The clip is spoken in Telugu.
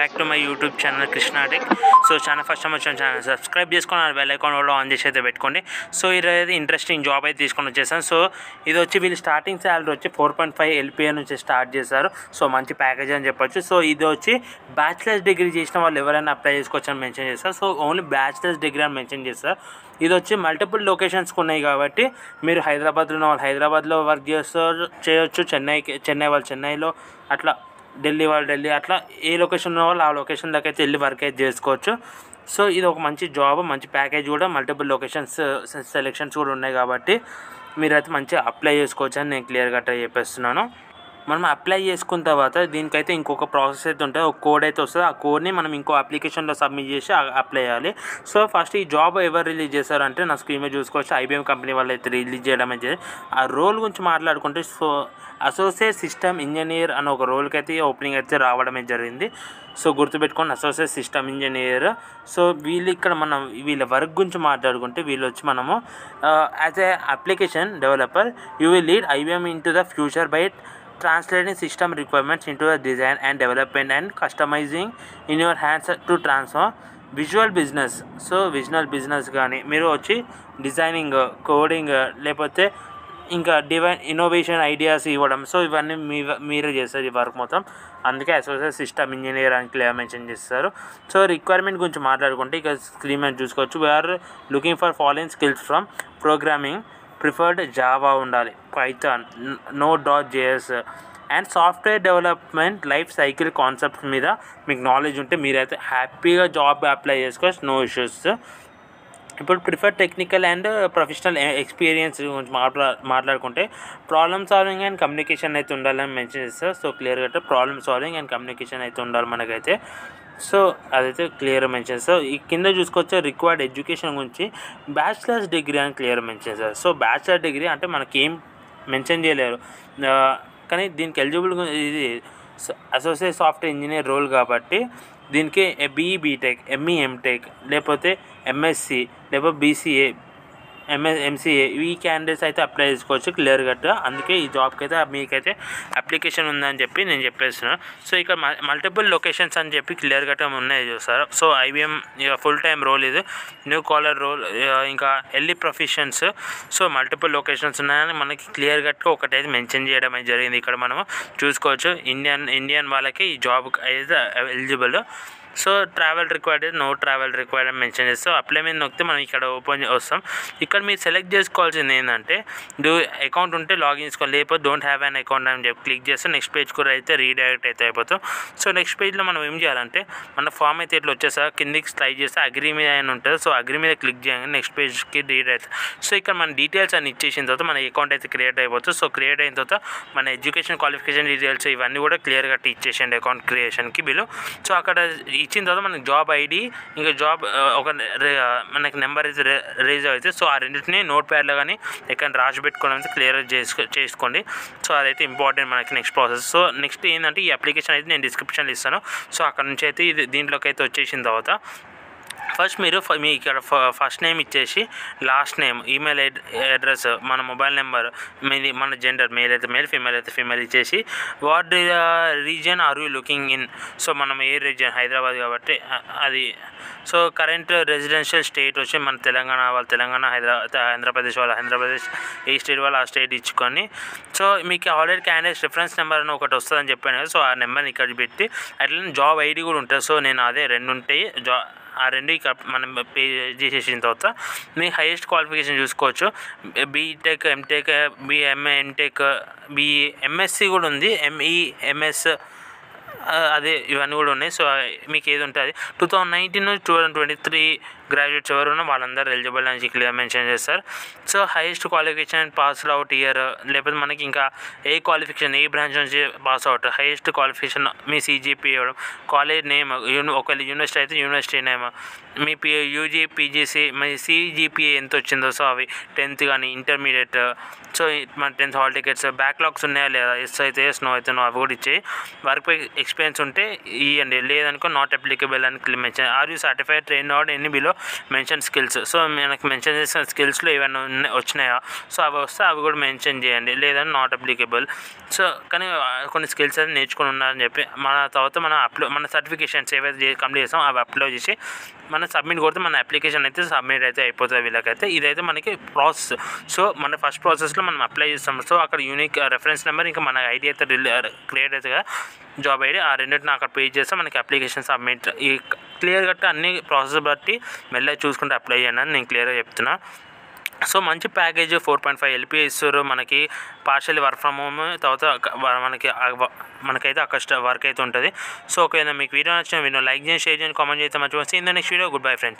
Back to my YouTube channel Krishna tech. So channel first time వచ్చిన ఛానల్ సబ్స్క్రైబ్ చేసుకొని బెల్ ఐకాన్ కూడా ఆన్ చేసి అయితే పెట్టుకోండి. సో ఈరోజు ఇంట్రెస్టింగ్ జాబ్ అయితే తీసుకొని వచ్చేసాను. సో ఇది వచ్చి వీళ్ళు స్టార్టింగ్ శాలరీ వచ్చి 4.5 LPA నుంచి స్టార్ట్ చేశారు. సో మంచి ప్యాకేజ్ అని చెప్పొచ్చు. సో ఇది వచ్చి బ్యాచిలర్స్ డిగ్రీ చేసిన వాళ్ళు ఎవరైనా అప్లై చేసుకోవచ్చు అని మెన్షన్ చేస్తారు. సో ఓన్లీ బ్యాచిలర్స్ డిగ్రీ అని మెన్షన్ చేస్తారు. ఇది వచ్చి మల్టిపుల్ లొకేషన్స్కి ఉన్నాయి కాబట్టి మీరు హైదరాబాద్లో ఉన్న వాళ్ళు హైదరాబాద్లో వర్క్ చేయొచ్చు, చెన్నై వాళ్ళు చెన్నైలో, అట్లా ఢిల్లీ వాళ్ళు ఢిల్లీ, అట్లా ఏ లొకేషన్ ఉన్న వాళ్ళు ఆ లొకేషన్లోకి అయితే వెళ్ళి వర్క్ అయితే చేసుకోవచ్చు. సో ఇది ఒక మంచి జాబ్, మంచి ప్యాకేజ్ కూడా, మల్టిపుల్ లొకేషన్స్ సెలెక్షన్స్ కూడా ఉన్నాయి కాబట్టి మీరైతే మంచిగా అప్లై చేసుకోవచ్చు అని నేను క్లియర్గా చెప్పేస్తున్నాను. మనం అప్లై చేసుకున్న తర్వాత దీనికైతే ఇంకొక ప్రాసెస్ అయితే ఉంటుంది, ఒక కోడ్ అయితే వస్తుంది. ఆ కోడ్ని మనం ఇంకో అప్లికేషన్లో సబ్మిట్ చేసి అప్లై చేయాలి. సో ఫస్ట్ ఈ జాబ్ ఎవరు రిలీజ్ చేశారంటే నా స్క్రీన్ మీద చూసుకోవచ్చు, IBM కంపెనీ వాళ్ళు అయితే రిలీజ్ చేయడం అయితే. ఆ రోల్ గురించి మాట్లాడుకుంటే సో అసోసియేట్ సిస్టమ్ ఇంజనీర్ అనే ఒక రోల్కి అయితే ఓపెనింగ్ అయితే రావడమే జరిగింది. సో గుర్తుపెట్టుకోండి, అసోసియేట్ సిస్టమ్ ఇంజనీర్. సో వీళ్ళ వర్క్ గురించి మాట్లాడుకుంటే వీళ్ళు వచ్చి మనము as a application developer you will lead IBM in to the future by translating system requirements into a design and development and customizing in your hands to transform visual business. So visual business కానీ మీరు వచ్చి డిజైనింగ్, కోడింగ్, లేకపోతే ఇంకా ఇన్నోవేషన్ ఐడియాస్ ఇవ్వడం. సో ఇవన్నీ మీరే చేస్తారు ఈ వర్క్ మొత్తం. అందుకే అసోసియేట్ సిస్టమ్ ఇంజనీర్ అని క్లియర్ మెన్షన్ చేస్తారు. సో రిక్వైర్మెంట్ గురించి మాట్లాడుకుంటే ఇక స్క్రీన్ మీద చూసుకోవచ్చు. We are looking for following skills from programming, preferred Java ఉండాలి, Python, Node.js and software development life cycle concepts మీద మీకు నాలెడ్జ్ ఉంటే మీరైతే హ్యాపీగా జాబ్ అప్లై చేసుకోవచ్చు, నో ఇష్యూస్. ఇప్పుడు prefer technical and professional experience గురించి మాట్లాడుకుంటే ప్రాబ్లమ్ సాల్వింగ్ అండ్ కమ్యూనికేషన్ అయితే ఉండాలని మెన్షన్ చేస్తారు. సో క్లియర్గా ప్రాబ్లమ్ సాల్వింగ్ అండ్ కమ్యూనికేషన్ అయితే ఉండాలి మనకైతే. సో అదైతే క్లియర్ మెన్షన్ చేస్తారు. ఈ కింద చూసుకోవచ్చు రిక్వైర్డ్ ఎడ్యుకేషన్ గురించి బ్యాచిలర్స్ డిగ్రీ అని క్లియర్ మెన్షన్ చేస్తారు. సో బ్యాచిలర్ డిగ్రీ అంటే మనకేం మెన్షన్ చేయలేరు, కానీ దీనికి ఎలిజిబుల్ ఇది అసోసియేట్ సాఫ్ట్వేర్ ఇంజనీర్ రోల్ కాబట్టి దీనికి BE BTech, ME MTech, లేకపోతే MSc, లేకపోతే BCA, MCA ఈ క్యాండిడేట్స్ అయితే అప్లై చేసుకోవచ్చు క్లియర్ కట్గా. అందుకే ఈ జాబ్కి అయితే మీకైతే అప్లికేషన్ ఉందని చెప్పి నేను చెప్పేస్తున్నాను. సో ఇక్కడ మల్టిపుల్ లొకేషన్స్ అని చెప్పి క్లియర్ కట్గా ఉన్నాయి చూస్తారు. So IBM full time role, ఇది న్యూ కాలర్ రోల్, ఇంకా early professions. So multiple locations ఉన్నాయని మనకి క్లియర్ కట్గా ఒకటైతే మెన్షన్ చేయడం అయితే జరిగింది. ఇక్కడ మనము చూసుకోవచ్చు ఇండియన్ వాళ్ళకి ఈ జాబ్ అయితే eligible. So travel required, no travel required అని మెన్షన్ చేస్తాం. అప్లై మీద నొక్కితే మనం ఇక్కడ ఓపెన్ వస్తాం. ఇక్కడ మీరు సెలెక్ట్ చేసుకోవాల్సింది ఏంటంటే అకౌంట్ ఉంటే లాగిన్ చేసుకోవాలి, లేకపోతే డోంట్ హ్యావ్ అన్ అకౌంట్ అని చెప్పి క్లిక్ చేస్తే నెక్స్ట్ పేజ్ కూడా అయితే రీడైరెక్ట్ అయితే అయిపోతాం. సో నెక్స్ట్ పేజ్లో మనం ఏం చేయాలంటే మన ఫామ్ అయితే ఇట్లా వచ్చేసరికి కిందికి స్లైడ్ చేస్తే అగ్రీ మీద అని ఉంటుంది. సో అగ్రీ మీద క్లిక్ చేయగానే నెక్స్ట్ పేజ్కి రీడైరెక్ట్. సో ఇక్కడ మన డీటెయిల్స్ అని ఇచ్చేసిన తర్వాత మన అకౌంట్ అయితే క్రియేట్ అయిపోతుంది. సో క్రియేట్ అయిన తర్వాత మన ఎడ్యుకేషన్ క్వాలిఫికేషన్ డీటెయిల్స్ ఇవన్నీ కూడా క్లియర్గా ఇచ్చేసేయండి అకౌంట్ క్రియేషన్కి బిలో. సో అక్కడ ఇచ్చిన తర్వాత మనకి జాబ్ ID ఇంకా జాబ్ ఒక మనకి నెంబర్ అయితే రేజ్ అవుతుంది. సో ఆ రెండింటిని నోట్ ప్యాడ్లో కానీ ఎక్కడ రాసి పెట్టుకోవడం అయితే క్లియర్ చేసుకోండి. సో అదైతే ఇంపార్టెంట్ మనకి నెక్స్ట్ ప్రాసెస్. సో నెక్స్ట్ ఏంటంటే ఈ అప్లికేషన్ అయితే నేను డిస్క్రిప్షన్లో ఇస్తాను. సో అక్కడ నుంచి అయితే ఇది దీంట్లోకి అయితే వచ్చేసిన తర్వాత ఫస్ట్ మీరు మీ ఇక్కడ ఫస్ట్ నేమ్ ఇచ్చేసి లాస్ట్ నేమ్, ఈమెయిల్ అడ్రస్, మన మొబైల్ నెంబర్, మన జెండర్, మేల్ అయితే మేల్, ఫీమేల్ అయితే ఫీమేల్ ఇచ్చేసి what region are you looking in. So మనం ఏ రీజియన్, హైదరాబాద్ కాబట్టి అది. సో కరెంట్ రెసిడెన్షియల్ స్టేట్ వచ్చి మన తెలంగాణ వాళ్ళు తెలంగాణ, ఆంధ్రప్రదేశ్ వాళ్ళు ఆంధ్రప్రదేశ్, ఏ స్టేట్ వాళ్ళు ఆ స్టేట్ ఇచ్చుకొని. సో మీకు ఆల్రెడీ క్యాండిడేట్ రిఫరెన్స్ నెంబర్ అని ఒకటి వస్తుందని చెప్పాను కదా. సో ఆ నెంబర్ని ఇక్కడ పెట్టి అట్లనే జాబ్ ID కూడా ఉంటుంది. సో నేను అదే రెండు ఉంటాయి, ఆ రెండు ఇక్కడ మనం పే చేసేసిన తర్వాత మీ హైయెస్ట్ క్వాలిఫికేషన్ చూసుకోవచ్చు. BTech, MTech, BMA, MTech, BE, MSc కూడా ఉంది, ME, MS, అదే ఇవన్నీ కూడా ఉన్నాయి. సో మీకు ఏది ఉంటుంది 2019 నుంచి 2023 గ్రాడ్యుయేట్స్ ఎవరు ఉన్నా వాళ్ళందరూ ఎలిజిబుల్ అని క్లియర్ మెన్షన్ చేస్తారు. So highest qualification pass out year, లేకపోతే మనకి ఇంకా ఏ క్వాలిఫికేషన్ ఏ బ్రాంచ్ నుంచి పాస్ అవుట్, హైయెస్ట్ క్వాలిఫికేషన్ మీ CGPA ఇవ్వడం, కాలేజ్ నేమ్, ఒకవేళ యూనివర్సిటీ అయితే యూనివర్సిటీ నేమ్, మీ UG PGC మీ CGPA ఎంత వచ్చిందో. సో అవి 10th కానీ ఇంటర్మీడియట్. సో మన 10th హాల్ టికెట్స్, బ్యాక్లాగ్స్ ఉన్నాయా లేదా, ఎస్ అయితే ఎస్, నో అయితే నో, అవి కూడా ఇచ్చేయి. వర్క్ ఎక్స్పీరియన్స్ ఉంటే ఇవ్వండి, లేదనుకో నాట్ అప్లికబుల్ అని mention. Are you certified train out any below mention skills. So మనకి మెన్షన్ చేసిన స్కిల్స్లో ఏమైనా వచ్చినాయా, సో అవి వస్తే అవి కూడా మెన్షన్ చేయండి, లేదంటే నాట్ అప్లికేబుల్. సో కానీ కొన్ని స్కిల్స్ అయితే నేర్చుకుని ఉన్నారని చెప్పి మన తర్వాత మన సర్టిఫికేషన్స్ ఏవైతే కంప్లీట్ చేస్తామో అవి అప్లోడ్ చేసి మనం సబ్మిట్ కొడితే మన అప్లికేషన్ అయితే సబ్మిట్ అయితే అయిపోతుంది వీళ్ళకైతే. ఇదైతే మనకి ప్రాసెస్. సో మన ఫస్ట్ ప్రాసెస్లో మనం అప్లై చేస్తాం. సో అక్కడ యూనిక్ రెఫరెన్స్ నెంబర్ ఇంకా మన ఐడి అయితే క్రియేట్ అవుతుంది కదా, జాబ్ ఐడి, ఆ రెండింటిని అక్కడ పే చేస్తే మనకి అప్లికేషన్ సబ్మిట్. ఈ క్లియర్ కట్ అన్ని ప్రాసెస్ బట్టి మెల్లగా చూసుకుంటే అప్లై చేయండి అని నేను క్లియర్గా చెప్తున్నా. సో మంచి ప్యాకేజ్ 4.5 LPA ఇస్తారు మనకి, పార్షియల్ వర్క్ ఫ్రమ్ హోమ్, తర్వాత మనకైతే అక్కడ వర్క్ అయితే ఉంటుంది. సో ఒకవేళ మీకు వీడియో నచ్చిన వీడియో లైక్ చేయండి, షేర్ చేయండి, కామెంట్ చేస్తే మంచిగా వస్తుంది. Next video good bye friends.